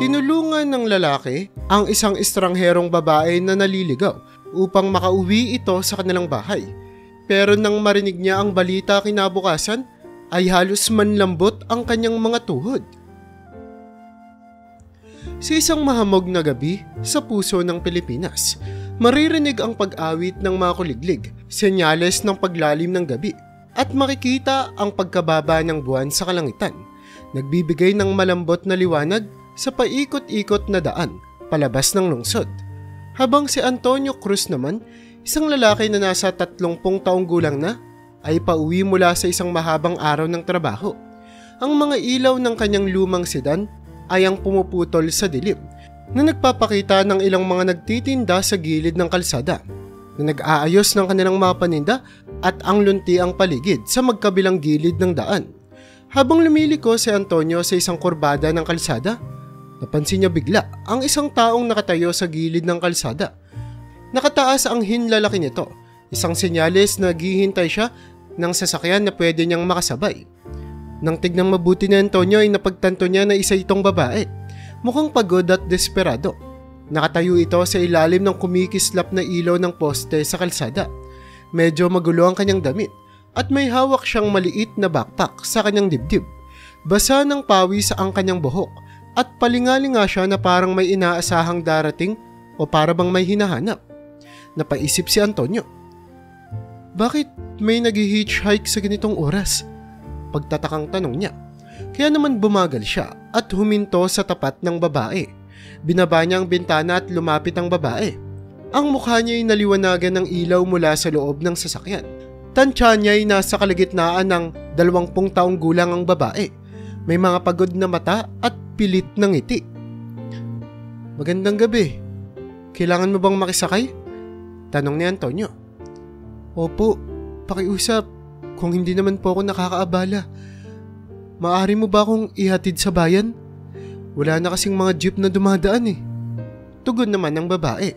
Tinulungan ng lalaki ang isang estrangherong babae na naliligaw upang makauwi ito sa kanilang bahay. Pero nang marinig niya ang balita kinabukasan, ay halos manlambot ang kanyang mga tuhod. Sa isang mahamog na gabi sa puso ng Pilipinas, maririnig ang pag-awit ng mga kuliglig, senyales ng paglalim ng gabi, at makikita ang pagkababa ng buwan sa kalangitan, nagbibigay ng malambot na liwanag sa paikot-ikot na daan palabas ng lungsod. Habang si Antonio Cruz naman, isang lalaki na nasa 30 taong gulang na, ay pauwi mula sa isang mahabang araw ng trabaho. Ang mga ilaw ng kanyang lumang sedan ay ang pumuputol sa dilim na nagpapakita ng ilang mga nagtitinda sa gilid ng kalsada na nag-aayos ng kanilang mga paninda at ang lunti ang paligid sa magkabilang gilid ng daan. Habang lumiliko si Antonio sa isang kurbada ng kalsada, napansin niya bigla ang isang taong nakatayo sa gilid ng kalsada. Nakataas ang hinlalaki nito, isang senyales na naghihintay siya ng sasakyan na pwede niyang makasabay. Nang tignang mabuti ni Antonio ay napagtanto niya na isa itong babae. Mukhang pagod at desperado. Nakatayo ito sa ilalim ng kumikislap na ilaw ng poste sa kalsada. Medyo magulo ang kanyang damit at may hawak siyang maliit na backpack sa kanyang dibdib. Basa ng pawis ang kanyang buhok at palingalinga siya na parang may inaasahang darating o para bang may hinahanap. Napaisip si Antonio. Bakit may nag-hitchhike sa ganitong oras? Pagtatakang tanong niya. Kaya naman bumagal siya at huminto sa tapat ng babae. Binaba niya ang bintana at lumapit ang babae. Ang mukha niya ay naliwanagan ng ilaw mula sa loob ng sasakyan. Tansya niya ay nasa kalagitnaan ng 20 taong gulang ang babae. May mga pagod na mata at pilit ng ngiti. Magandang gabi. Kailangan mo bang makisakay? Tanong ni Antonio. Opo, pakiusap. Kung hindi naman po ako nakakaabala. Maaari mo ba akong ihatid sa bayan? Wala na kasing mga jeep na dumadaan eh. Tugon naman ng babae.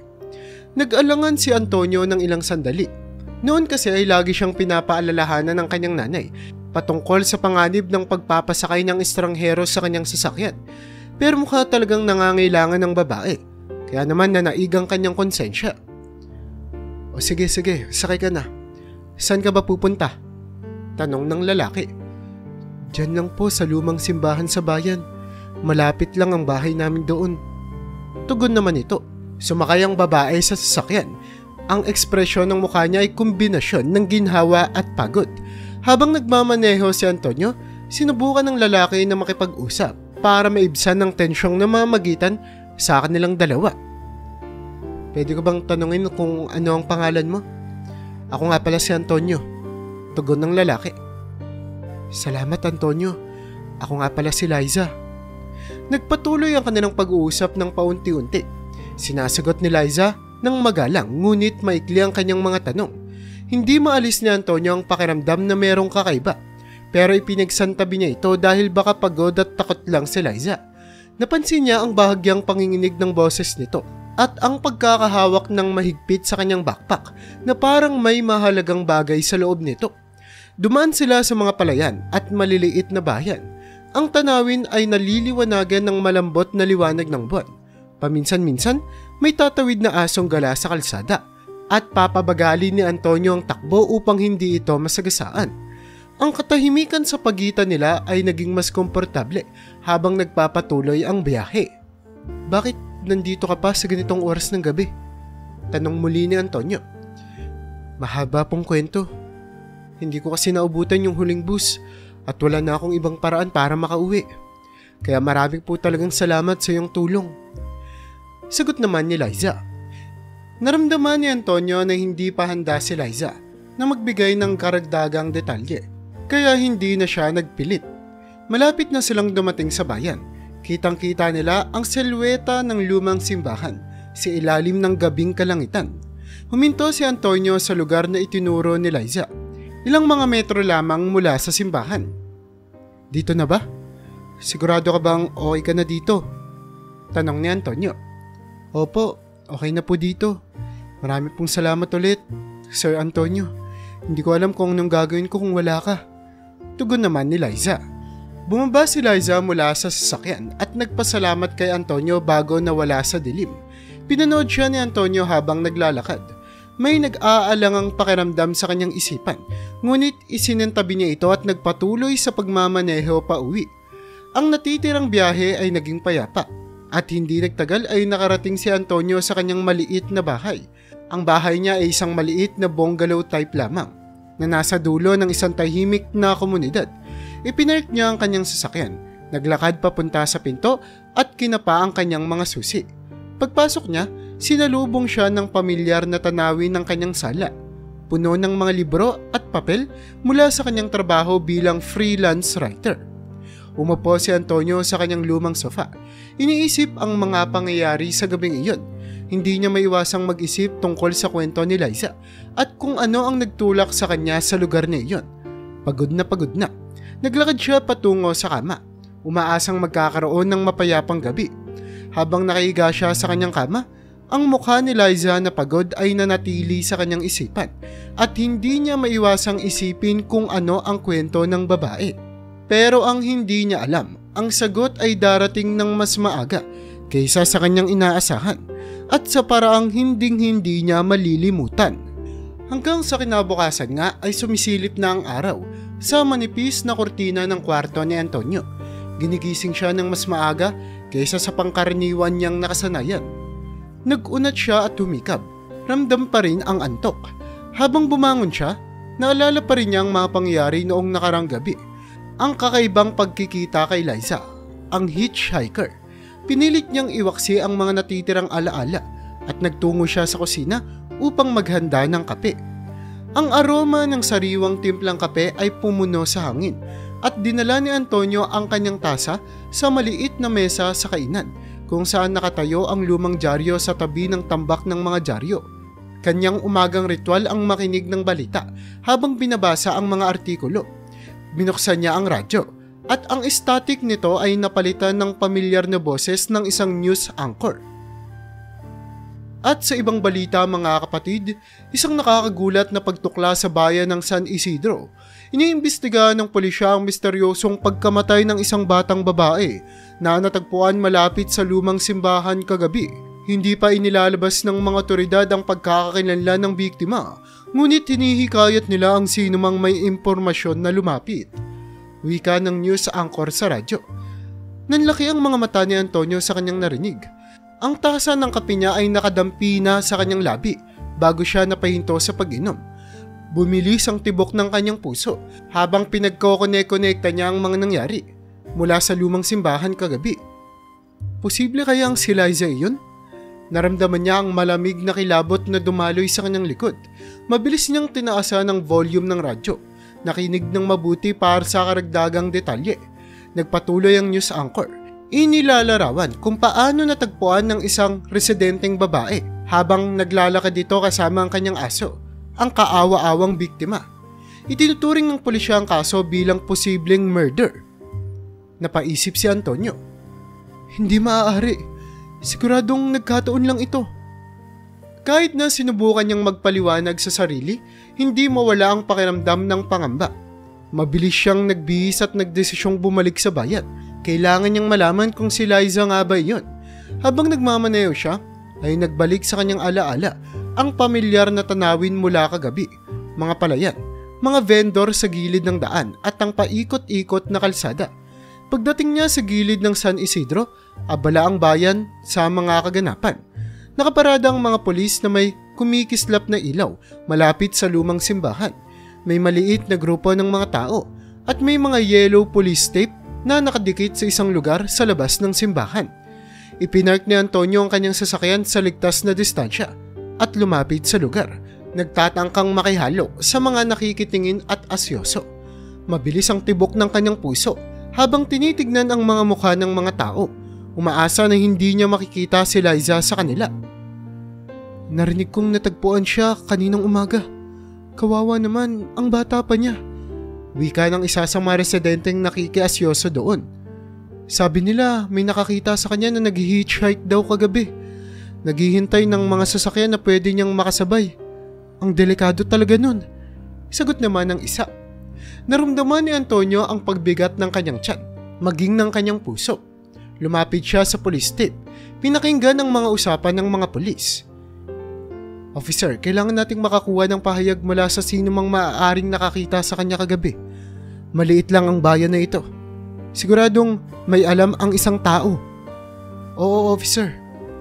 Nag-alangan si Antonio ng ilang sandali. Noon kasi ay lagi siyang pinapaalalahanan ng kanyang nanay patungkol sa panganib ng pagpapasakay ng estranghero sa kanyang sasakyan. Pero mukha talagang nangangailangan ng babae. Kaya naman nanaigang kanyang konsensya. O sige, sakay ka na. Saan ka ba pupunta? Tanong ng lalaki. Diyan lang po sa lumang simbahan sa bayan. Malapit lang ang bahay namin doon. Tugon naman ito. Sumakay ang babae sa sasakyan. Ang ekspresyon ng mukha niya ay kombinasyon ng ginhawa at pagod. Habang nagmamaneho si Antonio, sinubukan ng lalaki na makipag-usap para maibsan ng tensyong namamagitan sa kanilang dalawa. Pwede ko bang tanungin kung ano ang pangalan mo? Ako nga pala si Antonio. Tugon ng lalaki. Salamat Antonio. Ako nga pala si Liza. Nagpatuloy ang kanilang pag-uusap ng paunti-unti. Sinasagot ni Liza ng magalang ngunit maikli ang kanyang mga tanong. Hindi maalis ni Antonio ang pakiramdam na merong kakaiba. Pero ipinagsantabi niya ito dahil baka pagod at takot lang si Liza. Napansin niya ang bahagyang panginginig ng boses nito at ang pagkakahawak ng mahigpit sa kanyang backpack na parang may mahalagang bagay sa loob nito. Dumaan sila sa mga palayan at maliliit na bayan. Ang tanawin ay naliliwanagan ng malambot na liwanag ng buwan. Paminsan-minsan, may tatawid na asong gala sa kalsada at papabagali ni Antonio ang takbo upang hindi ito masagasaan. Ang katahimikan sa pagitan nila ay naging mas komportable habang nagpapatuloy ang biyahe. Bakit nandito ka pa sa ganitong oras ng gabi? Tanong muli ni Antonio. Mahaba pong kwento. Hindi ko kasi naubutan yung huling bus at wala na akong ibang paraan para makauwi. Kaya maraming po talagang salamat sa iyong tulong. Sagot naman ni Liza. Naramdaman ni Antonio na hindi pa handa si Liza na magbigay ng karagdagang detalye. Kaya hindi na siya nagpilit. Malapit na silang dumating sa bayan. Kitang-kita nila ang silweta ng lumang simbahan sa ilalim ng gabing kalangitan. Huminto si Antonio sa lugar na itinuro ni Liza. Ilang mga metro lamang mula sa simbahan. Dito na ba? Sigurado ka bang okay ka na dito? Tanong ni Antonio. Opo, okay na po dito. Marami pong salamat ulit, Sir Antonio. Hindi ko alam kung anong gagawin ko kung wala ka. Tugon naman ni Liza. Bumaba si Liza mula sa sasakyan at nagpasalamat kay Antonio bago nawala sa dilim. Pinanood siya ni Antonio habang naglalakad. May nag-aalangang pakiramdam sa kanyang isipan, ngunit isinantabi niya ito at nagpatuloy sa pagmamaneho pa uwi. Ang natitirang biyahe ay naging payapa at hindi nagtagal ay nakarating si Antonio sa kanyang maliit na bahay. Ang bahay niya ay isang maliit na bungalow type lamang na nasa dulo ng isang tahimik na komunidad. Ipinark niya ang kanyang sasakyan, naglakad papunta sa pinto at kinapa ang kanyang mga susi. Pagpasok niya, sinalubong siya ng pamilyar na tanawin ng kanyang sala. Puno ng mga libro at papel mula sa kanyang trabaho bilang freelance writer. Umupo si Antonio sa kanyang lumang sofa. Iniisip ang mga pangyayari sa gabing iyon. Hindi niya maiwasang mag-isip tungkol sa kwento ni Liza at kung ano ang nagtulak sa kanya sa lugar na iyon. Pagod na pagod na. Naglakad siya patungo sa kama, umaasang magkakaroon ng mapayapang gabi. Habang nakahiga siya sa kanyang kama, ang mukha ni Liza na pagod ay nanatili sa kanyang isipan at hindi niya maiwasang isipin kung ano ang kwento ng babae. Pero ang hindi niya alam, ang sagot ay darating ng mas maaga kaysa sa kanyang inaasahan at sa paraang hinding-hindi niya malilimutan. Hanggang sa kinabukasan nga ay sumisilip na ang araw sa manipis na kurtina ng kwarto ni Antonio. Ginigising siya ng mas maaga kaysa sa pangkaraniwan niyang nakasanayan. Nag-unat siya at humikab. Ramdam pa rin ang antok. Habang bumangon siya, naalala pa rin niya ang mga pangyayari noong nakarang gabi. Ang kakaibang pagkikita kay Liza, ang hitchhiker. Pinilit niyang iwaksi ang mga natitirang alaala at nagtungo siya sa kusina upang maghanda ng kape. Ang aroma ng sariwang timplang kape ay pumuno sa hangin at dinala ni Antonio ang kanyang tasa sa maliit na mesa sa kainan kung saan nakatayo ang lumang dyaryo sa tabi ng tambak ng mga dyaryo. Kanyang umagang ritual ang makinig ng balita habang binabasa ang mga artikulo. Binuksan niya ang radyo at ang static nito ay napalitan ng pamilyar na boses ng isang news anchor. At sa ibang balita mga kapatid, isang nakakagulat na pagtukla sa bayan ng San Isidro. Iniimbestigahan ng pulisya ang misteryosong pagkamatay ng isang batang babae na natagpuan malapit sa lumang simbahan kagabi. Hindi pa inilalabas ng mga otoridad ang pagkakakilanlan ng biktima, ngunit hinihikayat nila ang sinumang may impormasyon na lumapit. Wika ng news anchor sa radyo. Nanlaki ang mga mata ni Antonio sa kanyang narinig. Ang tasa ng kape niya ay nakadampi na sa kanyang labi bago siya napahinto sa pag-inom. Bumilis ang tibok ng kanyang puso habang pinagkokone-konekta niya ang mga nangyari mula sa lumang simbahan kagabi. Posible kaya ang si Liza iyon? Naramdaman niya ang malamig na kilabot na dumaloy sa kanyang likod. Mabilis niyang tinaasan ang volume ng radyo. Nakinig ng mabuti para sa karagdagang detalye. Nagpatuloy ang news anchor. Inilalarawan kung paano natagpuan ng isang residenteng babae habang naglalakad dito kasama ang kanyang aso, ang kaawa-awang biktima. Itinuturing ng pulisya ang kaso bilang posibleng murder. Napaisip si Antonio. Hindi maaari. Siguradong nagkataon lang ito. Kahit na sinubukan niyang magpaliwanag sa sarili, hindi mawala ang pakiramdam ng pangamba. Mabilis siyang nagbihis at nagdesisyong bumalik sa bayan. Kailangan niyang malaman kung si Liza nga ba iyon. Habang nagmamaneho siya, ay nagbalik sa kanyang alaala ang pamilyar na tanawin mula kagabi, mga palayan, mga vendor sa gilid ng daan at ang paikot-ikot na kalsada. Pagdating niya sa gilid ng San Isidro, abala ang bayan sa mga kaganapan. Nakaparada ang mga pulis na may kumikislap na ilaw malapit sa lumang simbahan. May maliit na grupo ng mga tao at may mga yellow police tape na nakadikit sa isang lugar sa labas ng simbahan. Ipinark ni Antonio ang kanyang sasakyan sa ligtas na distansya at lumapit sa lugar, nagtatangkang makihalo sa mga nakikitingin at asyoso. Mabilis ang tibok ng kanyang puso habang tinitignan ang mga mukha ng mga tao, umaasa na hindi niya makikita si Liza sa kanila. Narinig kong natagpuan siya kaninang umaga. Kawawa naman, ang bata pa niya. Wika ng isa sa mga residenteng nakikiasyoso doon. Sabi nila may nakakita sa kanya na nag-hitchhike daw kagabi. Naghihintay ng mga sasakyan na pwede niyang makasabay. Ang delikado talaga nun. Sagot naman ng isa. Naramdaman ni Antonio ang pagbigat ng kanyang tiyan. maging ng kanyang puso. Lumapit siya sa police tip. Pinakinggan ang mga usapan ng mga pulis. Officer, kailangan nating makakuha ng pahayag mula sa sino mang maaaring nakakita sa kanya kagabi. Maliit lang ang bayan na ito. Siguradong may alam ang isang tao. Oo, officer.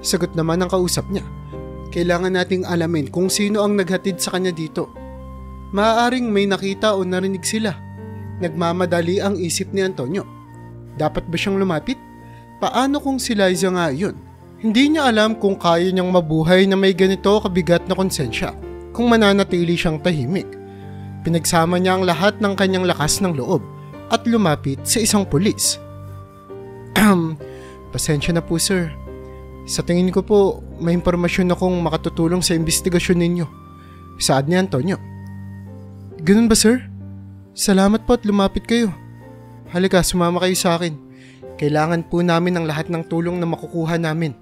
Sagot naman ang kausap niya. Kailangan nating alamin kung sino ang naghatid sa kanya dito. Maaaring may nakita o narinig sila. Nagmamadali ang isip ni Antonio. Dapat ba siyang lumapit? Paano kung si Liza nga yun? Hindi niya alam kung kaya niyang mabuhay na may ganito kabigat na konsensya kung mananatili siyang tahimik. Pinagsama niya ang lahat ng kanyang lakas ng loob at lumapit sa isang pulis. Pasensya na po sir. Sa tingin ko po, may impormasyon akong makatutulong sa investigasyon ninyo. Saad ni Antonio. Ganun ba sir? Salamat po at lumapit kayo. Halika, sumama kayo sa akin. Kailangan po namin ng lahat ng tulong na makukuha namin.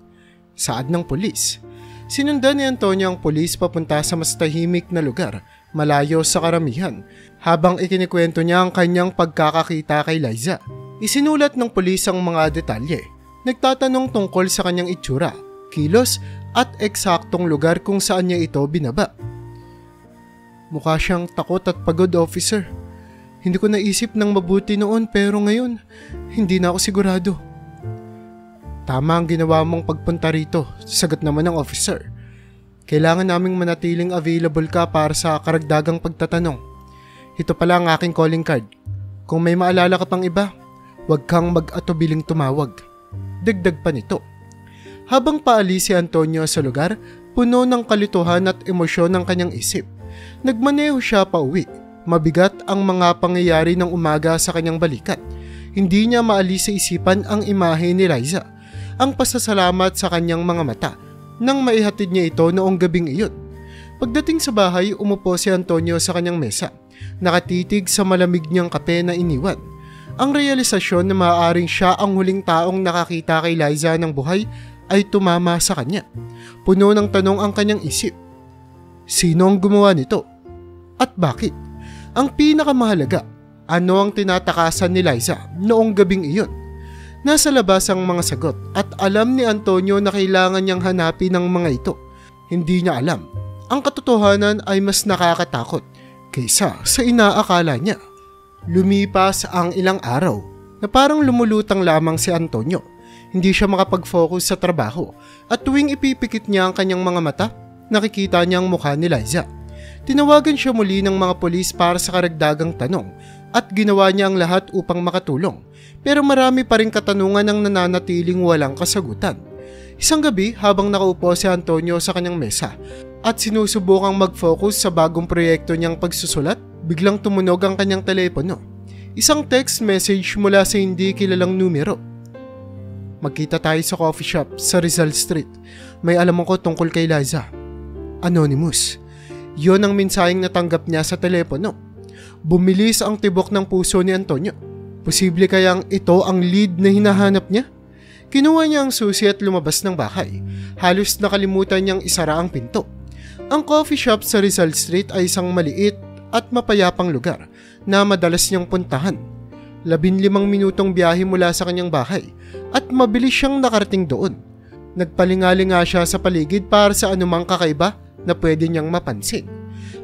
Saad ng pulis. Sinundan ni Antonio ang pulis papunta sa mas tahimik na lugar, malayo sa karamihan, habang ikinikwento niya ang kanyang pagkakakita kay Liza. Isinulat ng pulis ang mga detalye. Nagtatanong tungkol sa kanyang itsura, kilos at eksaktong lugar kung saan niya ito binaba. Mukha siyang takot at pagod, officer. Hindi ko naisip ng mabuti noon pero ngayon, hindi na ako sigurado. Tama ang ginawa mong pagpunta rito, sagot naman ng officer. Kailangan naming manatiling available ka para sa karagdagang pagtatanong. Ito pala ang aking calling card. Kung may maalala ka pang iba, huwag kang mag-atubiling tumawag. Dagdag pa nito. Habang paalis si Antonio sa lugar, puno ng kalituhan at emosyon ng kanyang isip. Nagmaneho siya pa uwi. Mabigat ang mga pangyayari ng umaga sa kanyang balikat. Hindi niya maalis sa isipan ang imahe ni Liza. Ang pasasalamat sa kanyang mga mata nang maihatid niya ito noong gabing iyon. Pagdating sa bahay, umupo si Antonio sa kanyang mesa. Nakatitig sa malamig niyang kape na iniwan. Ang realisasyon na maaaring siya ang huling taong nakakita kay Liza ng buhay ay tumama sa kanya. Puno ng tanong ang kanyang isip. Sino ang gumawa nito? At bakit? Ang pinakamahalaga, ano ang tinatakasan ni Liza noong gabing iyon? Nasa labas ang mga sagot at alam ni Antonio na kailangan niyang hanapin ang mga ito. Hindi niya alam. Ang katotohanan ay mas nakakatakot kaysa sa inaakala niya. Lumipas ang ilang araw na parang lumulutang lamang si Antonio. Hindi siya makapag-focus sa trabaho at tuwing ipipikit niya ang kanyang mga mata, nakikita niya ang mukha ni Liza. Tinawagan siya muli ng mga pulis para sa karagdagang tanong at ginawa niya ang lahat upang makatulong. Pero marami pa rin katanungan ang nananatiling walang kasagutan. Isang gabi habang nakaupo si Antonio sa kanyang mesa at sinusubukang mag-focus sa bagong proyekto niyang pagsusulat, biglang tumunog ang kanyang telepono. Isang text message mula sa hindi kilalang numero. Magkita tayo sa coffee shop sa Rizal Street. May alam ako tungkol kay Liza. Anonymous. Yon ang mensaheng natanggap niya sa telepono. Bumilis ang tibok ng puso ni Antonio. Posible kayang ito ang lead na hinahanap niya? Kinuha niya ang susi at lumabas ng bahay. Halos nakalimutan niyang isara ang pinto. Ang coffee shop sa Rizal Street ay isang maliit at mapayapang lugar na madalas niyang puntahan. 15 minutong biyahe mula sa kanyang bahay at mabilis siyang nakarating doon. Nagpalingalinga siya sa paligid para sa anumang kakaiba na pwede niyang mapansin.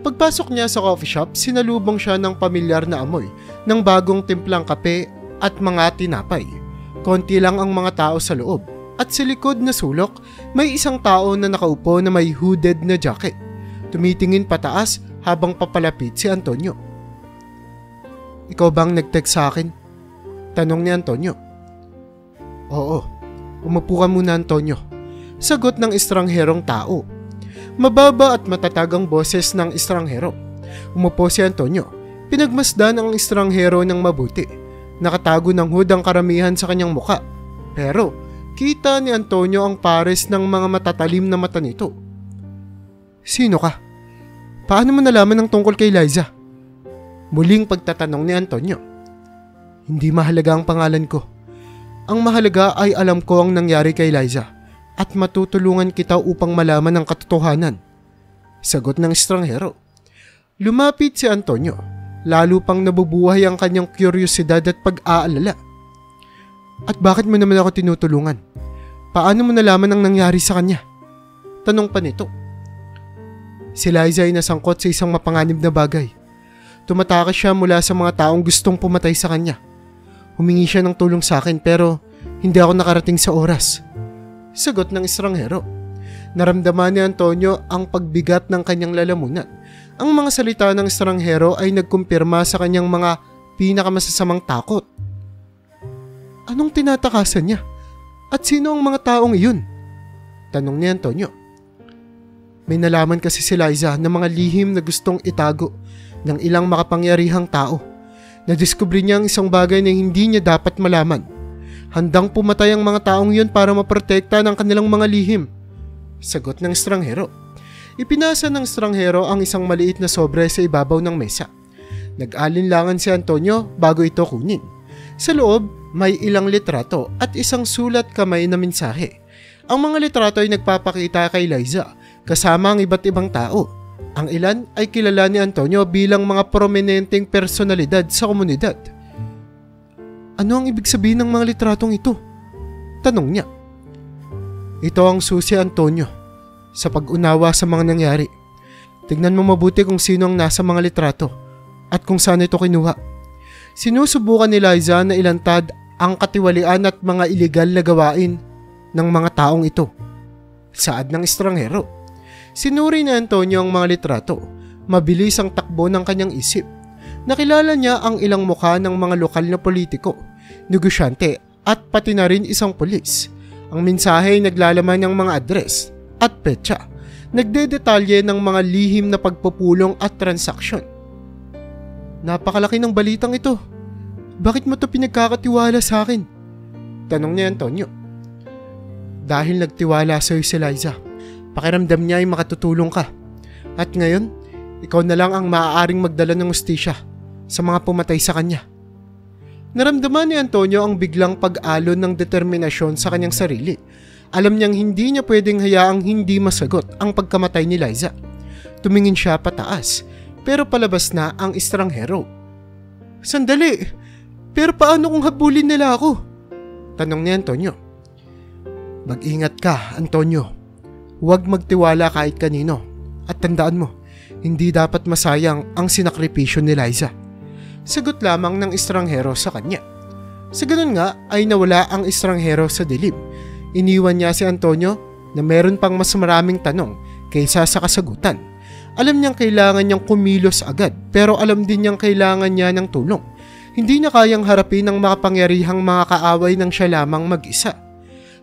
Pagpasok niya sa coffee shop, sinalubong siya ng pamilyar na amoy ng bagong timplang kape at mga tinapay. Konti lang ang mga tao sa loob at sa likod na sulok may isang tao na nakaupo na may hooded na jacket. Tumitingin pataas habang papalapit si Antonio. Ikaw bang nag-text sa akin? Tanong ni Antonio. Oo. Umupo ka muna, Antonio. Sagot ng estrangherong tao. Mababa at matatagang boses ng estranghero. Umupo si Antonio. Pinagmasdan ang estranghero ng mabuti. Nakatago ng hood ang karamihan sa kanyang muka. Pero kita ni Antonio ang pares ng mga matatalim na mata nito. Sino ka? Paano mo nalaman ang tungkol kay Liza? Muling pagtatanong ni Antonio. Hindi mahalaga ang pangalan ko. Ang mahalaga ay alam ko ang nangyari kay Liza at matutulungan kita upang malaman ang katotohanan. Sagot ng estranghero. Lumapit si Antonio. Lalo pang nabubuhay ang kanyang kuryosidad at pag-aalala. At bakit mo naman ako tinutulungan? Paano mo nalaman ang nangyari sa kanya? Tanong pa nito. Si Liza ay nasangkot sa isang mapanganib na bagay. Tumatakas siya mula sa mga taong gustong pumatay sa kanya. Humingi siya ng tulong sa akin pero hindi ako nakarating sa oras. Sagot ng estranghero. Naramdaman ni Antonio ang pagbigat ng kanyang lalamunan. Ang mga salita ng estranghero ay nagkumpirma sa kanyang mga pinakamasasamang takot. Anong tinatakasan niya? At sino ang mga taong iyon? Tanong ni Antonio. May nalaman kasi si Liza na mga lihim na gustong itago ng ilang makapangyarihang tao. Nadiskubre niya ang isang bagay na hindi niya dapat malaman. Handang pumatay ang mga taong yun para maprotekta ng kanilang mga lihim. Sagot ng estranghero. Ipinasa ng estranghero ang isang maliit na sobre sa ibabaw ng mesa. Nag-alinlangan si Antonio bago ito kunin. Sa loob, may ilang litrato at isang sulat kamay na mensahe. Ang mga litrato ay nagpapakita kay Liza kasama ang iba't ibang tao. Ang ilan ay kilala ni Antonio bilang mga prominenteng personalidad sa komunidad. Ano ang ibig sabihin ng mga litratong ito? Tanong niya. Ito ang susi, Antonio, sa pag-unawa sa mga nangyari. Tignan mo mabuti kung sino ang nasa mga litrato at kung saan ito kinuha. Sinusubukan ni Liza na ilantad ang katiwalian at mga iligal na gawain ng mga taong ito. Saad ng estranghero. Sinuri ni Antonio ang mga litrato. Mabilis ang takbo ng kanyang isip. Nakilala niya ang ilang mukha ng mga lokal na politiko, negosyante at pati na rin isang pulis. Ang mensahe ay naglalaman ng mga address at petsa. Nagdedetalye ng mga lihim na pagpupulong at transaksyon. Napakalaki ng balitang ito. Bakit mo ito pinagkakatiwala sa akin? Tanong ni Antonio. Dahil nagtiwala sa iyo si Liza. Pakiramdam niya ay makatutulong ka. At ngayon, ikaw na lang ang maaaring magdala ng hustisya sa mga pumatay sa kanya. Naramdaman ni Antonio ang biglang pag-alon ng determinasyon sa kanyang sarili. Alam niyang hindi niya pwedeng hayaang hindi masagot ang pagkamatay ni Liza. Tumingin siya pataas, pero palabas na ang estranghero. Sandali! Pero paano kung habulin nila ako? Tanong ni Antonio. Mag-ingat ka, Antonio. Huwag magtiwala kahit kanino. At tandaan mo, hindi dapat masayang ang sinakripisyo ni Liza. Sagot lamang ng estranghero sa kanya. Sa ganun nga ay nawala ang estranghero sa dilim. Iniwan niya si Antonio na meron pang mas maraming tanong kaysa sa kasagutan. Alam niyang kailangan niyang kumilos agad pero alam din niyang kailangan niya ng tulong. Hindi niya kayang harapin ang makapangyarihang mga kaaway ng siya lamang mag-isa.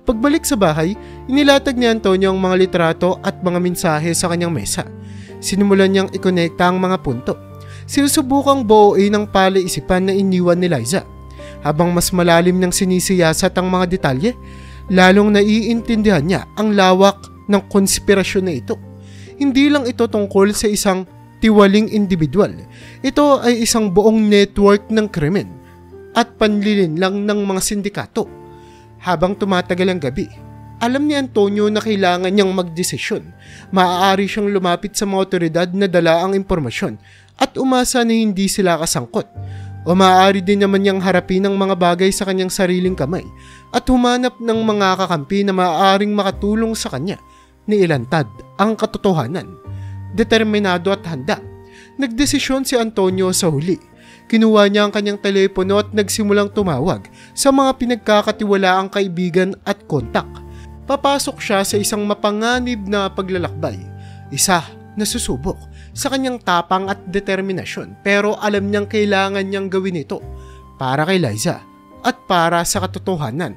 Pagbalik sa bahay, inilatag ni Antonio ang mga litrato at mga mensahe sa kanyang mesa. Sinimulan niyang ikonekta ang mga punto. Sinusubukang buuin ang palaisipan na iniwan ni Liza. Habang mas malalim niyang sinisiyasat ang mga detalye, lalong naiintindihan niya ang lawak ng konspirasyon na ito. Hindi lang ito tungkol sa isang tiwaling individual. Ito ay isang buong network ng krimen at panlilinlang ng mga sindikato. Habang tumatagal ang gabi, alam ni Antonio na kailangan niyang magdesisyon. Maaari siyang lumapit sa mga otoridad na dala ang impormasyon at umasa na hindi sila kasangkot. O maaari din naman niyang harapin ang mga bagay sa kanyang sariling kamay at humanap ng mga kakampi na maaaring makatulong sa kanya ni ilantad ang katotohanan. Determinado at handa, nagdesisyon si Antonio sa huli. Kinuha niya ang kanyang telepono at nagsimulang tumawag sa mga pinagkakatiwalaang kaibigan at kontak. Papasok siya sa isang mapanganib na paglalakbay. Isa na susubok sa kanyang tapang at determinasyon pero alam niyang kailangan niyang gawin ito para kay Liza at para sa katotohanan.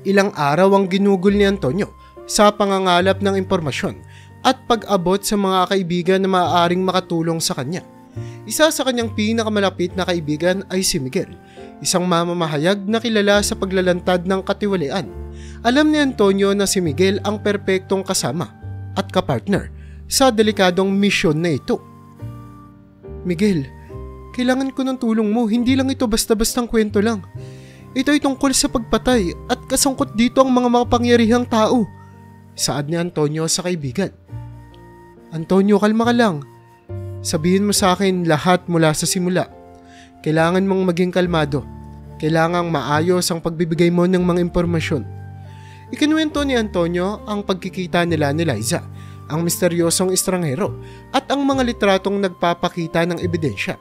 Ilang araw ang ginugol ni Antonio sa pangangalap ng impormasyon at pag-abot sa mga kaibigan na maaaring makatulong sa kanya. Isa sa kanyang pinakamalapit na kaibigan ay si Miguel, isang mamamahayag na kilala sa paglalantad ng katiwalian. Alam ni Antonio na si Miguel ang perpektong kasama at kapartner sa delikadong misyon na ito. Miguel, kailangan ko ng tulong mo, hindi lang ito basta-bastang kwento lang. Ito ay tungkol sa pagpatay at kasangkot dito ang mga makapangyarihang tao. Saad ni Antonio sa kaibigan. Antonio, kalma ka lang. Sabihin mo sa akin lahat mula sa simula. Kailangan mong maging kalmado. Kailangang maayos ang pagbibigay mo ng mga impormasyon. Ikinuwento ni Antonio ang pagkikita nila ni Liza, ang misteryosong estranghero at ang mga litratong nagpapakita ng ebidensya.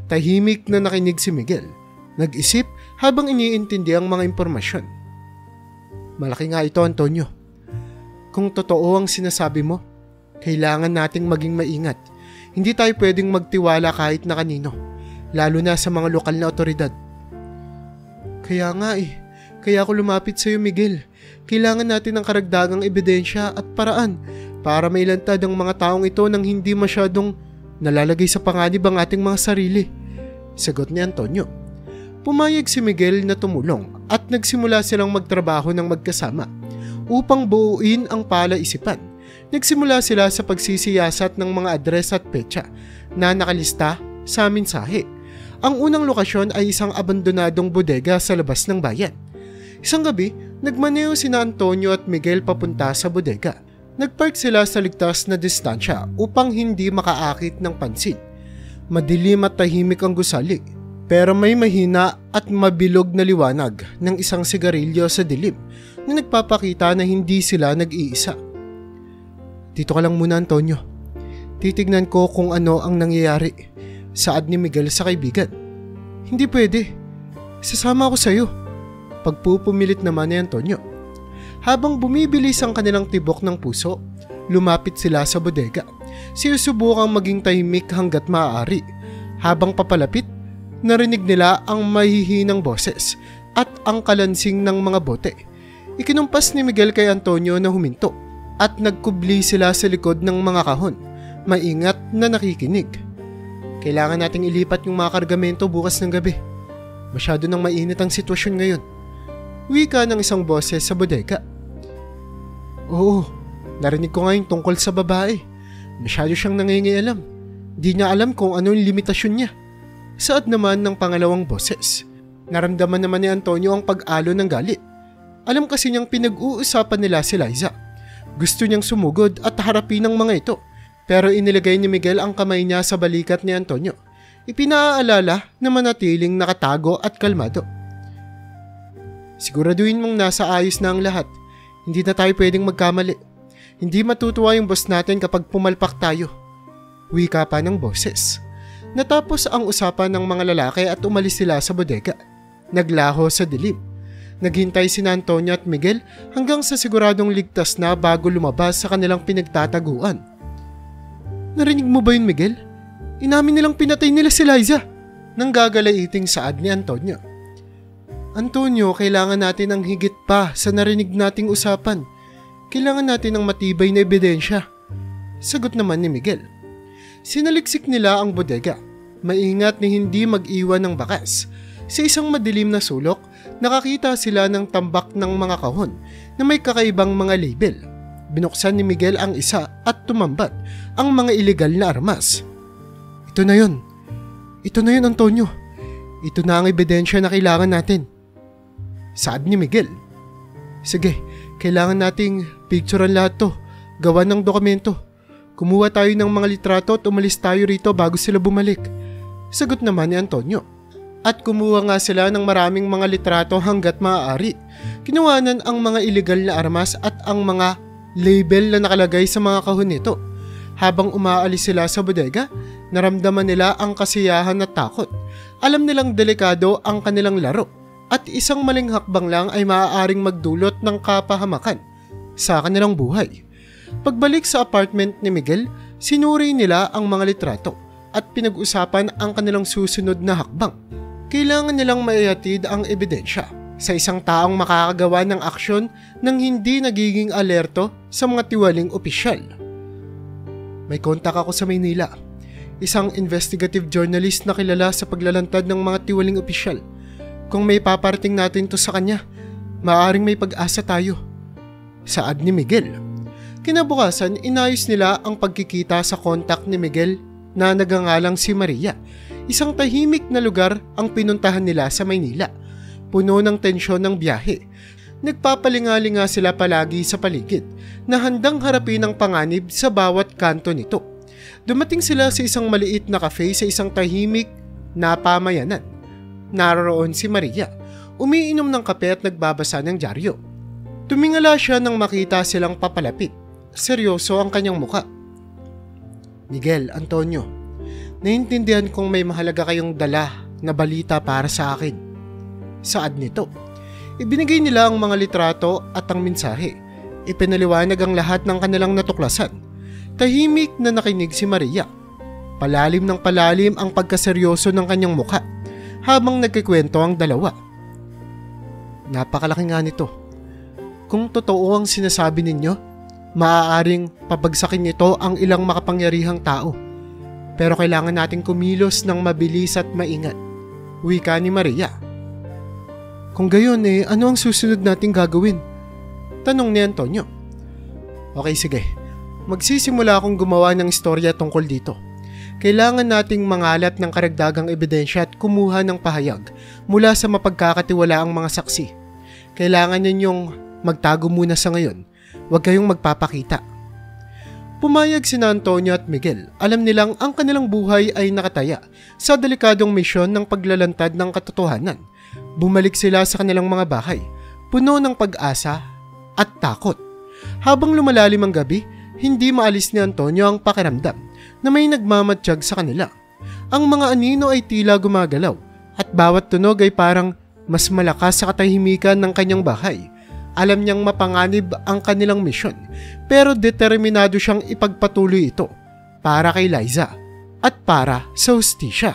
Tahimik na nakinig si Miguel. Nag-isip habang iniintindi ang mga impormasyon. Malaki nga ito, Antonio. Kung totoo ang sinasabi mo, kailangan nating maging maingat. Hindi tayo pwedeng magtiwala kahit na kanino, lalo na sa mga lokal na otoridad. Kaya nga kaya ako lumapit sa iyo, Miguel. Kailangan natin ng karagdagang ebidensya at paraan para mailantad ang mga taong ito nang hindi masyadong nalalagay sa panganib ang ating mga sarili. Sagot ni Antonio. Pumayag si Miguel na tumulong at nagsimula silang magtrabaho ng magkasama upang buuin ang palaisipan. Nagsimula sila sa pagsisiyasat ng mga address at petsa na nakalista sa mensahe. Ang unang lokasyon ay isang abandonadong bodega sa labas ng bayan. Isang gabi, nagmaneho sina Antonio at Miguel papunta sa bodega. Nagpark sila sa ligtas na distansya upang hindi makaakit ng pansin. Madilim at tahimik ang gusali, pero may mahina at mabilog na liwanag ng isang sigarilyo sa dilim na nagpapakita na hindi sila nag-iisa. Dito ka lang muna, Antonio. Titignan ko kung ano ang nangyayari. Saad ni Miguel sa kaibigan. Hindi pwede. Sasama ako sa iyo. Pagpupumilit naman ni Antonio. Habang bumibilis ang kanilang tibok ng puso, lumapit sila sa bodega. Sinusubukang maging tahimik hanggat maaari. Habang papalapit, narinig nila ang mahihinang boses at ang kalansing ng mga bote. Ikinumpas ni Miguel kay Antonio na huminto at nagkubli sila sa likod ng mga kahon, maingat na nakikinig. Kailangan nating ilipat yung mga kargamento bukas ng gabi. Masyado nang mainit ang sitwasyon ngayon. Wika ng isang boses sa bodega. Oo, narinig ko ngayon tungkol sa babae. Masyado siyang nangingialam. Di niya alam kung ano yung limitasyon niya. Saad naman ng pangalawang boses. Naramdaman naman ni Antonio ang pag-alo ng galit. Alam kasi niyang pinag-uusapan nila si Liza. Gusto niyang sumugod at harapin ang mga ito. Pero inilagay ni Miguel ang kamay niya sa balikat ni Antonio. Ipinaalala na manatiling nakatago at kalmado. Siguraduhin mong nasa ayos na ang lahat. Hindi na tayo pwedeng magkamali. Hindi matutuwa yung boss natin kapag pumalpak tayo. Wika pa ng boses. Natapos ang usapan ng mga lalaki at umalis sila sa bodega. Naglaho sa dilim. Naghintay si Antonio at Miguel hanggang sa siguradong ligtas na bago lumabas sa kanilang pinagtataguan. Narinig mo ba yun, Miguel? Inamin nilang pinatay nila si Liza. Nang gagalaiting saad ni Antonio. Antonio, kailangan natin ang higit pa sa narinig nating usapan. Kailangan natin ng matibay na ebidensya. Sagot naman ni Miguel. Sinaliksik nila ang bodega. Maingat na hindi mag-iwan ng bakas. Sa isang madilim na sulok, nakakita sila ng tambak ng mga kahon na may kakaibang mga label. Binuksan ni Miguel ang isa at tumambat ang mga ilegal na armas. Ito na yun. Ito na yun, Antonio. Ito na ang ebidensya na kailangan natin. Saad ni Miguel. Sige, kailangan nating picturean lahat to. Gawan ng dokumento. Kumuha tayo ng mga litrato at umalis tayo rito bago sila bumalik. Sagot naman ni Antonio. At kumuha nga sila ng maraming mga litrato hanggat maaari. Kinuhanan ang mga ilegal na armas at ang mga label na nakalagay sa mga kahon nito. Habang umaalis sila sa bodega, naramdaman nila ang kasiyahan at takot. Alam nilang delikado ang kanilang laro at isang maling hakbang lang ay maaaring magdulot ng kapahamakan sa kanilang buhay. Pagbalik sa apartment ni Miguel, sinuri nila ang mga litrato at pinag-usapan ang kanilang susunod na hakbang. Kailangan nilang maihatid ang ebidensya sa isang taong makakagawa ng aksyon nang hindi nagiging alerto sa mga tiwaling opisyal. May kontak ako sa Maynila, isang investigative journalist na kilala sa paglalantad ng mga tiwaling opisyal. Kung may paparating natin to sa kanya, maaaring may pag-asa tayo. Saad ni Miguel. Kinabukasan, inayos nila ang pagkikita sa kontak ni Miguel na nagangalang si Maria. Isang tahimik na lugar ang pinuntahan nila sa Maynila. Puno ng tensyon ng biyahe. Nagpapalingalinga sila palagi sa paligid na handang harapin ang panganib sa bawat kanto nito. Dumating sila sa isang maliit na cafe sa isang tahimik na pamayanan. Naroon si Maria, umiinom ng kape at nagbabasa ng dyaryo. Tumingala siya nang makita silang papalapit. Seryoso ang kanyang muka. Miguel, Antonio, naiintindihan kong may mahalaga kayong dala na balita para sa akin. Saad nito. Ibinigay nila ang mga litrato at ang mensahe. Ipinaliwanag ang lahat ng kanilang natuklasan. Tahimik na nakinig si Maria. Palalim ng palalim ang pagkaseryoso ng kanyang mukha habang nagkikwento ang dalawa. Napakalaki nga nito. Kung totoo ang sinasabi ninyo, maaaring pabagsakin nito ang ilang makapangyarihang tao. Pero kailangan nating kumilos ng mabilis at maingat. Wika ni Maria. Kung gayon ano ang susunod nating gagawin? Tanong ni Antonio. Okay, sige. Magsisimula akong gumawa ng istorya tungkol dito. Kailangan nating mangalat ng karagdagang ebidensya at kumuha ng pahayag mula sa mapagkakatiwalaang mga saksi. Kailangan ninyong magtago muna sa ngayon. Huwag kayong magpapakita. Pumayag sina Antonio at Miguel. Alam nilang ang kanilang buhay ay nakataya sa delikadong misyon ng paglalantad ng katotohanan. Bumalik sila sa kanilang mga bahay, puno ng pag-asa at takot. Habang lumalalim ang gabi, hindi maalis ni Antonio ang pakiramdam na may nagmamatsyag sa kanila. Ang mga anino ay tila gumagalaw at bawat tunog ay parang mas malakas sa katahimikan ng kanyang bahay. Alam niyang mapanganib ang kanilang misyon pero determinado siyang ipagpatuloy ito para kay Liza at para sa hustisya.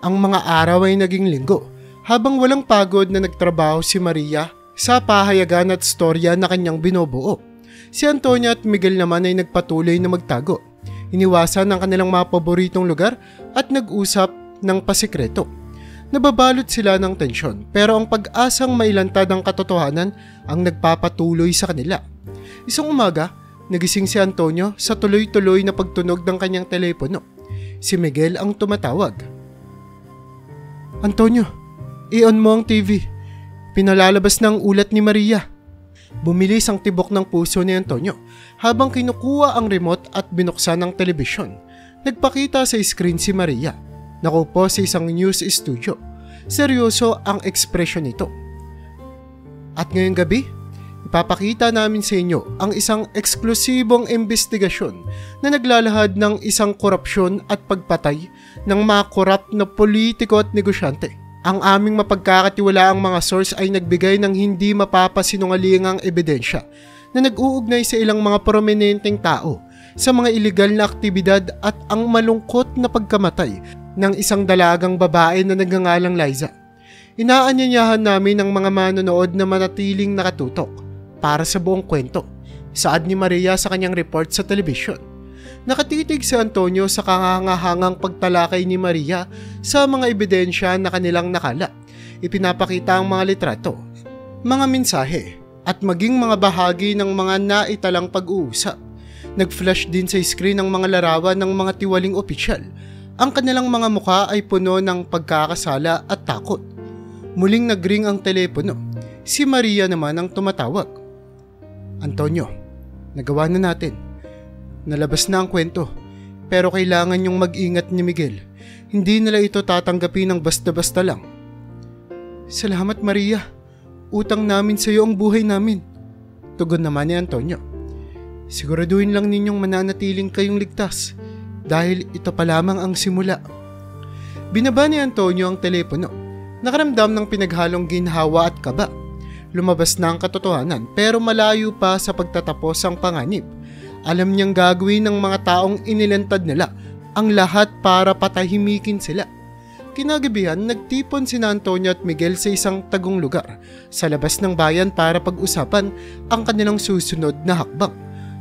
Ang mga araw ay naging linggo habang walang pagod na nagtrabaho si Maria sa pahayagan at storya na kanyang binubuo. Si Antonio at Miguel naman ay nagpatuloy na magtago. Iniwasan ang kanilang mga paboritong lugar at nag-usap ng pasikreto. Nababalot sila ng tensyon pero ang pag-asang mailantad ang katotohanan ang nagpapatuloy sa kanila. Isang umaga, nagising si Antonio sa tuloy-tuloy na pagtunog ng kanyang telepono. Si Miguel ang tumatawag. Antonio, i-on mo ang TV. Pinalalabas ng ulat ni Maria. Bumilis ang tibok ng puso ni Antonio habang kinukuha ang remote at binuksan ang telebisyon. Nagpakita sa screen si Maria. Nakupo sa isang news studio. Seryoso ang ekspresyon nito. At ngayong gabi, ipapakita namin sa inyo ang isang eksklusibong investigasyon na naglalahad ng isang korupsyon at pagpatay ng mga korap na politiko at negosyante. Ang aming mapagkakatiwalaang mga source ay nagbigay ng hindi mapapasinungalingang ebidensya na nag-uugnay sa ilang mga prominenteng tao sa mga ilegal na aktibidad at ang malungkot na pagkamatay ng isang dalagang babae na nagngangalang Liza. Inaanyayahan namin ang mga manonood na manatiling nakatutok para sa buong kwento. Saad ni Maria sa kanyang report sa telebisyon. Nakatitig si Antonio sa kahangahangang pagtalakay ni Maria sa mga ebidensya na kanilang nakala. Ipinapakita ang mga litrato, mga mensahe, at maging mga bahagi ng mga naitalang pag-uusap. Nag-flash din sa screen ang mga larawan ng mga tiwaling opisyal. Ang kanilang mga mukha ay puno ng pagkakasala at takot. Muling nagring ang telepono. Si Maria naman ang tumatawag. Antonio, nagawa na natin. Nalabas na ang kwento, pero kailangan niyong mag-ingat ni Miguel. Hindi nila ito tatanggapin ng basta-basta lang. Salamat Maria, utang namin sa iyo ang buhay namin. Tugon naman ni Antonio. Siguraduhin lang ninyong mananatiling kayong ligtas dahil ito pa lamang ang simula. Binaba ni Antonio ang telepono. Nakaramdam ng pinaghalong ginhawa at kaba. Lumabas na ang katotohanan pero malayo pa sa pagtatapos ang panganib. Alam niyang gagawin ng mga taong inilantad nila ang lahat para patahimikin sila. Kinagabihan, nagtipon sina Antonio at Miguel sa isang tagong lugar sa labas ng bayan para pag-usapan ang kanilang susunod na hakbang.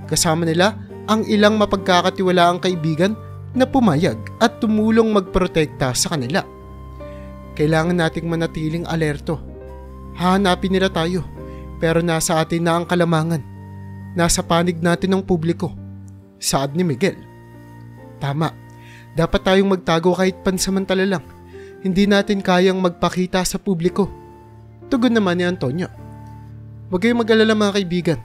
Kasama nila ang ilang mapagkakatiwalaang kaibigan na pumayag at tumulong magprotekta sa kanila. Kailangan nating manatiling alerto. Hahanapin nila tayo, pero nasa atin na ang kalamangan. Nasa panig natin ng publiko. Saad ni Miguel. Tama, dapat tayong magtago kahit pansamantala lang. Hindi natin kayang magpakita sa publiko. Tugon naman ni Antonio. Huwag kayong mag-alala mga kaibigan.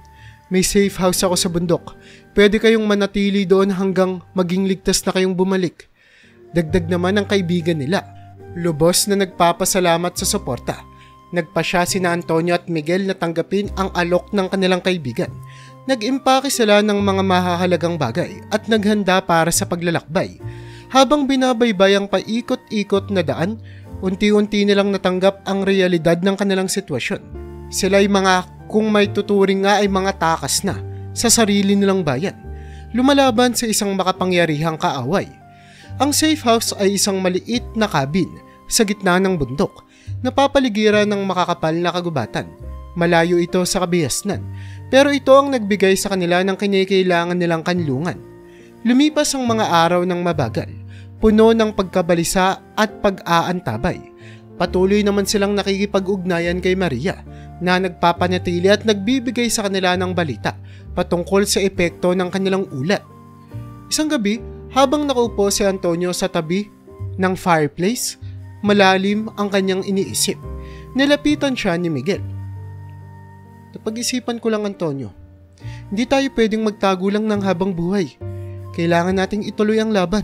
May safe house ako sa bundok. Pwede kayong manatili doon hanggang maging ligtas na kayong bumalik. Dagdag naman ang kaibigan nila. Lubos na nagpapasalamat sa suporta. Nagpasya sina Antonio at Miguel na tanggapin ang alok ng kanilang kaibigan. Nag-impake sila ng mga mahahalagang bagay at naghanda para sa paglalakbay. Habang binabaybay ang paikot-ikot na daan, unti-unti nilang natanggap ang realidad ng kanilang sitwasyon. Sila'y kung may tuturing nga ay mga takas na sa sarili nilang bayan. Lumalaban sa isang makapangyarihang kaaway. Ang safe house ay isang maliit na cabin sa gitna ng bundok, napapaligiran ng makakapal na kagubatan. Malayo ito sa kabihasnan, pero ito ang nagbigay sa kanila ng kinikailangan nilang kanlungan. Lumipas ang mga araw ng mabagal, puno ng pagkabalisa at pag-aantabay. Patuloy naman silang nakikipag-ugnayan kay Maria na nagpapanatili at nagbibigay sa kanila ng balita patungkol sa epekto ng kanilang ulat. Isang gabi, habang nakaupo si Antonio sa tabi ng fireplace, malalim ang kanyang iniisip. Nilapitan siya ni Miguel. Napag-isipan ko lang, Antonio. Hindi tayo pwedeng magtago lang ng habang buhay. Kailangan nating ituloy ang laban.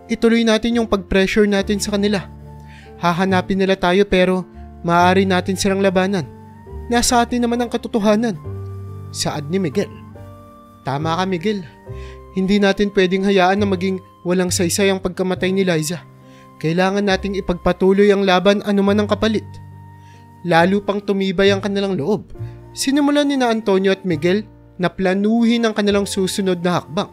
Ituloy natin yung pag-pressure natin sa kanila. Hahanapin nila tayo pero maaari natin silang labanan. Nasa atin naman ang katotohanan. Saad ni Miguel. Tama ka, Miguel. Hindi natin pwedeng hayaan na maging walang saysay ang pagkamatay ni Liza. Kailangan nating ipagpatuloy ang laban anuman ang kapalit. Lalo pang tumibay ang kanilang loob. Sinimulan ni na Antonio at Miguel na planuhin ang kanilang susunod na hakbang.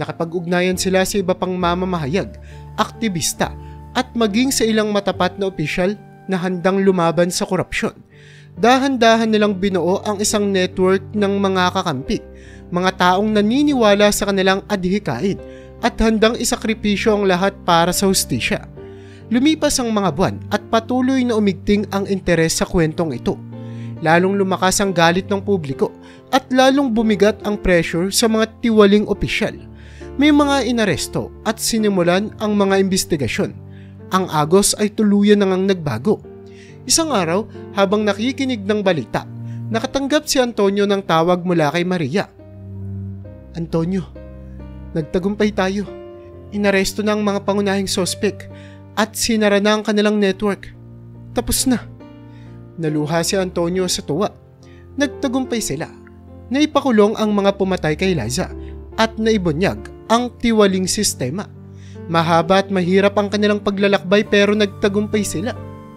Nakapag-ugnayan sila sa iba pang mamamahayag, aktivista at maging sa ilang matapat na opisyal na handang lumaban sa korupsyon. Dahan-dahan nilang binuo ang isang network ng mga kakampi, mga taong naniniwala sa kanilang adhikain at handang isakripisyo ang lahat para sa hustisya. Lumipas ang mga buwan at patuloy na umigting ang interes sa kwentong ito. Lalong lumakas ang galit ng publiko at lalong bumigat ang pressure sa mga tiwaling opisyal. May mga inaresto at sinimulan ang mga investigasyon. Ang agos ay tuluyan nang nagbago. Isang araw, habang nakikinig ng balita, nakatanggap si Antonio ng tawag mula kay Maria. Antonio, nagtagumpay tayo. Inaresto na ang mga pangunahing sospek at sinara na ang kanilang network. Tapos na. Naluha si Antonio sa tuwa. Nagtagumpay sila. Naipakulong ang mga pumatay kay Liza at naibunyag ang tiwaling sistema. Mahaba at mahirap ang kanilang paglalakbay pero nagtagumpay sila.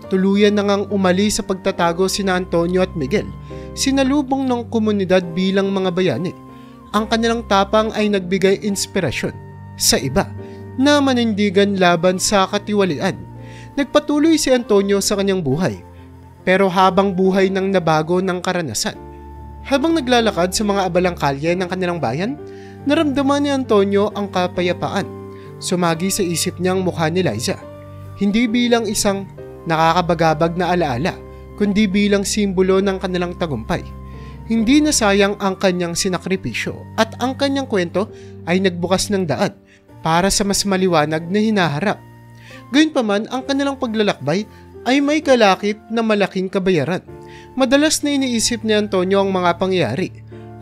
Tuluyan na ngang umali sa pagtatago sina Antonio at Miguel, sinalubong ng komunidad bilang mga bayani. Ang kanilang tapang ay nagbigay inspirasyon sa iba na manindigan laban sa katiwalian. Nagpatuloy si Antonio sa kanyang buhay, pero habang buhay nang nabago ng karanasan. Habang naglalakad sa mga abalang kalye ng kanilang bayan, naramdaman ni Antonio ang kapayapaan. Sumagi sa isip niyang mukha ni Liza, hindi bilang isang nakakabagabag na alaala, kundi bilang simbolo ng kanilang tagumpay. Hindi na sayang ang kanyang sinakripisyo at ang kanyang kwento ay nagbukas ng daan para sa mas maliwanag na hinaharap. Gayunpaman, ang kanilang paglalakbay ay may kalakip na malaking kabayaran. Madalas na iniisip ni Antonio ang mga pangyayari,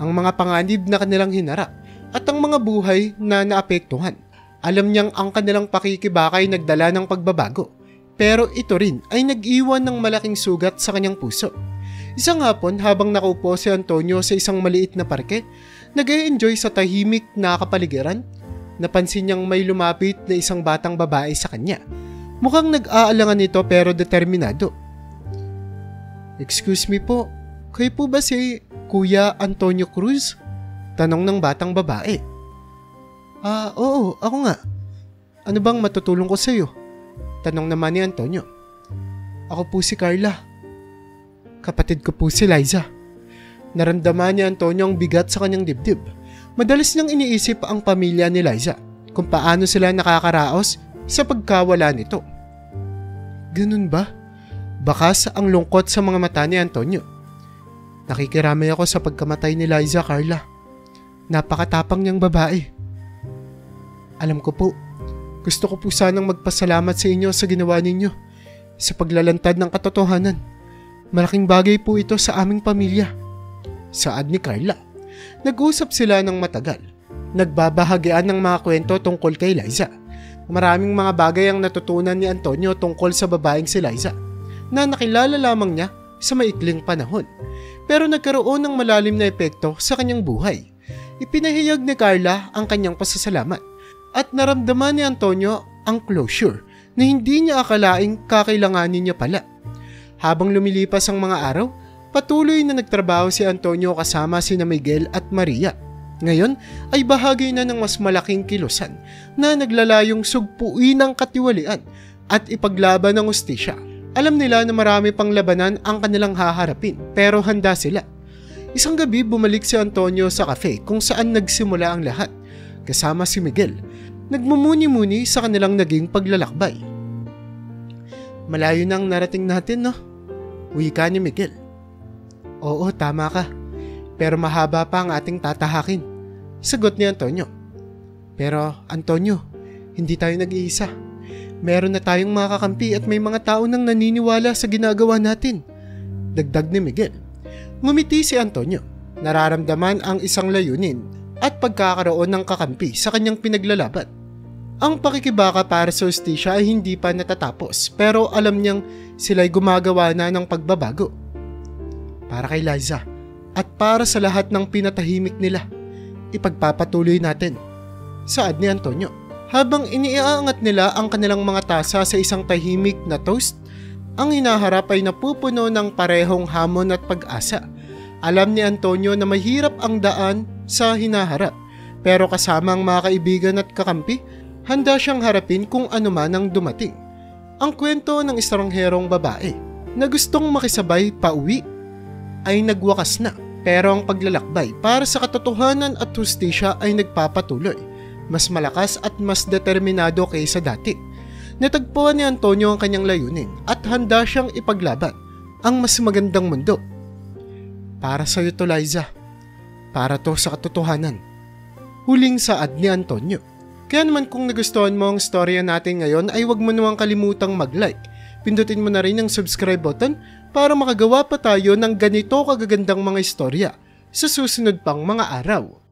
ang mga panganib na kanilang hinarap at ang mga buhay na naapektuhan. Alam niyang ang kanilang pakikibakay nagdala ng pagbabago, pero ito rin ay nag-iwan ng malaking sugat sa kanyang puso. Isang hapon, habang nakaupo si Antonio sa isang maliit na parke, nag-e-enjoy sa tahimik na kapaligiran, napansin niyang may lumapit na isang batang babae sa kanya. Mukhang nag-aalangan ito pero determinado. Excuse me po, kayo po ba si Kuya Antonio Cruz? Tanong ng batang babae. Oo, ako nga. Ano bang matutulong ko sa iyo? Tanong naman ni Antonio. Ako po si Carla. Kapatid ko po si Liza. Naramdaman ni Antonio ang bigat sa kanyang dibdib. Madalas niyang iniisip ang pamilya ni Liza, kung paano sila nakakaraos sa pagkawala nito. Ganun ba? Bakas ang lungkot sa mga mata ni Antonio. Nakikiramay ako sa pagkamatay ni Liza, Carla. Napakatapang niyang babae. Alam ko po, gusto ko po sanang magpasalamat sa inyo sa ginawa ninyo sa paglalantad ng katotohanan. Malaking bagay po ito sa aming pamilya. Saad ni Carla. Nag-usap sila ng matagal. Nagbabahagian ng mga kwento tungkol kay Liza. Maraming mga bagay ang natutunan ni Antonio tungkol sa babaeng si Liza. na nakilala lamang niya sa maikling panahon. Pero nagkaroon ng malalim na epekto sa kanyang buhay. Ipinahayag ni Carla ang kanyang pasasalamat at naramdaman ni Antonio ang closure na hindi niya akalaing kakailanganin niya pala. Habang lumilipas ang mga araw, patuloy na nagtrabaho si Antonio kasama sina Miguel at Maria. Ngayon ay bahagi na ng mas malaking kilusan na naglalayong sugpuin ang katiwalian at ipaglaban ng hustisya. Alam nila na marami pang labanan ang kanilang haharapin pero handa sila. Isang gabi bumalik si Antonio sa cafe kung saan nagsimula ang lahat kasama si Miguel. Nagmumuni-muni sa kanilang naging paglalakbay. Malayo nang narating natin, no? Wika ni Miguel. Oo, tama ka. Pero mahaba pa ang ating tatahakin. Sagot ni Antonio. Pero Antonio, hindi tayo nag-iisa. Meron na tayong mga kakampi at may mga tao nang naniniwala sa ginagawa natin. Dagdag ni Miguel. Ngumiti si Antonio. Nararamdaman ang isang layunin at pagkakaroon ng kakampi sa kanyang pinaglalaban. Ang pakikibaka para sa hustisya ay hindi pa natatapos pero alam niyang sila'y gumagawa na ng pagbabago. Para kay Liza at para sa lahat ng pinatahimik nila, ipagpapatuloy natin. Saad ni Antonio. Habang iniaangat nila ang kanilang mga tasa sa isang tahimik na toast, ang hinaharap ay napupuno ng parehong hamon at pag-asa. Alam ni Antonio na mahirap ang daan sa hinaharap, pero kasama ang mga kaibigan at kakampi, handa siyang harapin kung ano man ang dumating. Ang kwento ng estrangherong babae na gustong makisabay pauwi ay nagwakas na, pero ang paglalakbay para sa katotohanan at hustisya ay nagpapatuloy. Mas malakas at mas determinado kaysa dati. Natagpuan ni Antonio ang kanyang layunin at handa siyang ipaglaban ang mas magandang mundo. Para sa'yo to, Liza. Para to sa katotohanan. Huling saad ni Antonio. Kaya naman kung nagustuhan mo ang storya natin ngayon ay huwag mo namang kalimutang mag-like. Pindutin mo na rin ang subscribe button para makagawa pa tayo ng ganito kagagandang mga istorya sa susunod pang mga araw.